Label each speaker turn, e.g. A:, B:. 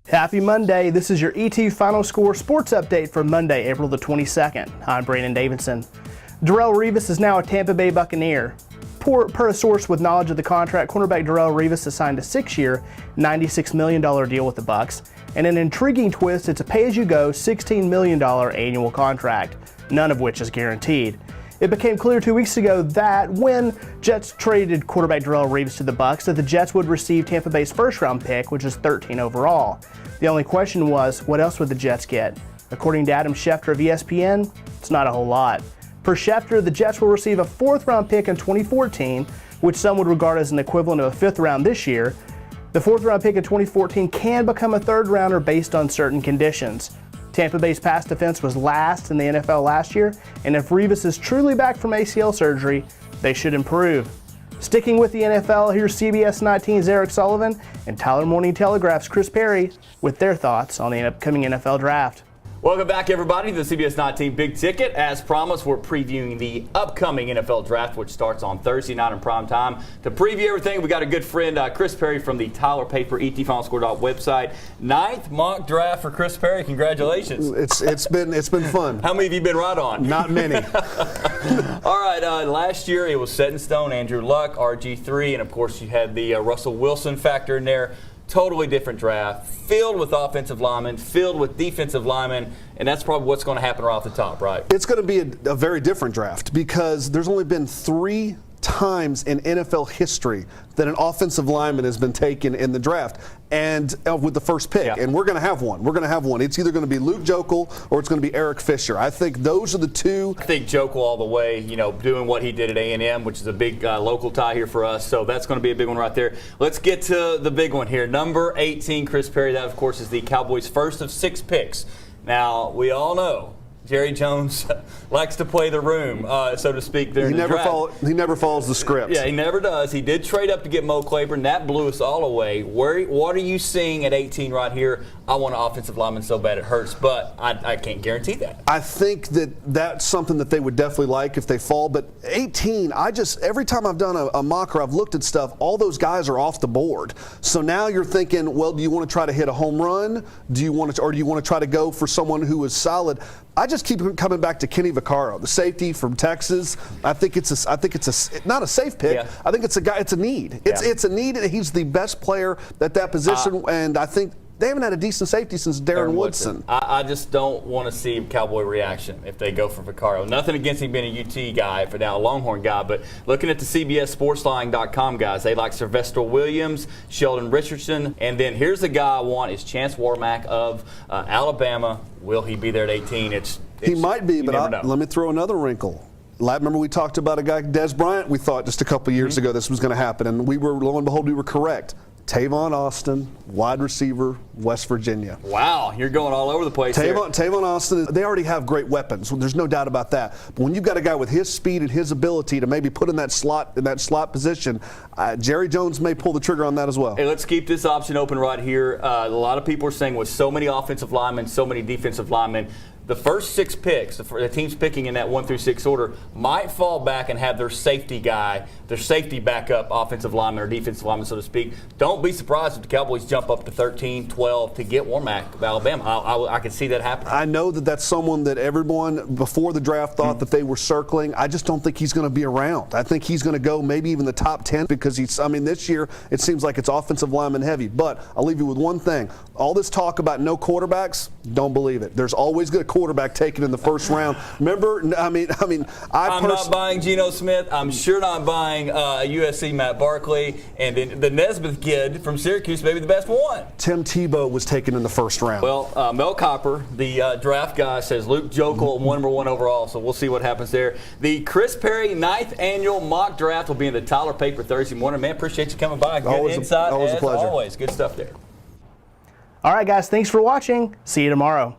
A: Happy Monday. This is your ET Final Score Sports Update for Monday, April the 22nd. I'm Brandon Davidson. Darrelle Revis is now a Tampa Bay Buccaneer. Per a source with knowledge of the contract, cornerback Darrelle Revis has signed a 6-year, $96 million deal with the Bucs. And an intriguing twist, it's a pay-as-you-go $16 million annual contract, none of which is guaranteed. It became clear 2 weeks ago that when Jets traded quarterback Darrelle Revis to the Bucs, that the Jets would receive Tampa Bay's first-round pick, which is 13 overall. The only question was, what else would the Jets get? According to Adam Schefter of ESPN, it's not a whole lot. Per Schefter, the Jets will receive a 4th-round pick in 2014, which some would regard as an equivalent of a 5th round this year. The 4th-round pick in 2014 can become a 3rd-rounder based on certain conditions. Tampa Bay's pass defense was last in the NFL last year, and if Revis is truly back from ACL surgery, they should improve. Sticking with the NFL, here's CBS 19's Eric Sullivan and Tyler Morning Telegraph's Chris Perry with their thoughts on the upcoming NFL draft.
B: Welcome back, everybody, to the CBS 19 Big Ticket. As promised, we're previewing the upcoming NFL Draft, which starts on Thursday night in prime time. To preview everything, we got a good friend, Chris Perry from the Tyler Paper ETFinalScore website. 9th mock draft for Chris Perry. Congratulations.
C: It's been fun.
B: How many have you been right on?
C: Not many.
B: All right, last year it was set in stone. Andrew Luck, RG3, and of course you had the Russell Wilson factor in there. Totally different draft, filled with offensive linemen, filled with defensive linemen, and that's probably what's going to happen right off the top, right?
C: It's going to be a very different draft because there's only been 3 times in NFL history that an offensive lineman has been taken in the draft, and with the first pick. Yeah. And we're going to have one. We're going to have one. It's either going to be Luke Joeckel or it's going to be Eric Fisher. I think those are the two.
B: I think Joeckel all the way, doing what he did at A&M, which is a big local tie here for us. So that's going to be a big one right there. Let's get to the big one here. Number 18, Chris Perry. That, of course, is the Cowboys' first of 6 picks. Now, we all know Jerry Jones likes to play the room, so to speak, there in the draft.
C: He never follows the script.
B: Yeah, he never does. He did trade up to get Mo Claiborne. That blew us all away. What are you seeing at 18 right here? I want an offensive lineman so bad it hurts, but I can't guarantee that.
C: I think that's something that they would definitely like if they fall. But 18, every time I've done a mock or I've looked at stuff, all those guys are off the board. So now you're thinking, well, do you want to try to hit a home run? Do you want to try to go for someone who is solid? I just keep coming back to Kenny Vaccaro, the safety from Texas. I think it's not a safe pick. Yeah. I think it's a need. It's a need, and he's the best player at that position. And I think they haven't had a decent safety since Darren Woodson.
B: I just don't want to see Cowboy reaction if they go for Vaccaro. Nothing against him being a UT guy, for now a Longhorn guy, but looking at the CBSSportsline.com guys, they like Sylvester Williams, Sheldon Richardson, and then here's the guy I want is Chance Warmack of Alabama. Will he be there at 18?
C: He might be, but let me throw another wrinkle. Remember we talked about a guy, Des Bryant, we thought just a couple years ago this was going to happen, and lo and behold, we were correct. Tavon Austin, wide receiver, West Virginia.
B: Wow, you're going all over the place here.
C: Tavon Austin, they already have great weapons. There's no doubt about that. But when you've got a guy with his speed and his ability to maybe put in that slot position, Jerry Jones may pull the trigger on that as well.
B: Hey, let's keep this option open right here. A lot of people are saying with so many offensive linemen, so many defensive linemen, the first 6 picks, the teams picking in that 1 through 6 order, might fall back and have their safety guy, their safety backup offensive lineman or defensive lineman, so to speak. Don't be surprised if the Cowboys jump up to 13, 12 to get Warmack of Alabama. I can see that happening.
C: I know that's someone that everyone before the draft thought that they were circling. I just don't think he's going to be around. I think he's going to go maybe even the top 10 because this year it seems like it's offensive lineman heavy. But I'll leave you with one thing. All this talk about no quarterbacks, don't believe it. There's always good quarterback taken in the first round. Remember, I'm
B: not buying Geno Smith. I'm sure not buying USC Matt Barkley, and then the Nesmith kid from Syracuse, maybe the best one.
C: Tim Tebow was taken in the first round.
B: Well, Mel Copper, the draft guy, says Luke Joeckel, number 1 overall. So we'll see what happens there. The Chris Perry 9th annual mock draft will be in the Tyler Paper Thursday morning. Man, appreciate you coming by. Good insight,
C: always a pleasure.
B: Always good stuff there.
A: All right, guys, thanks for watching. See you tomorrow.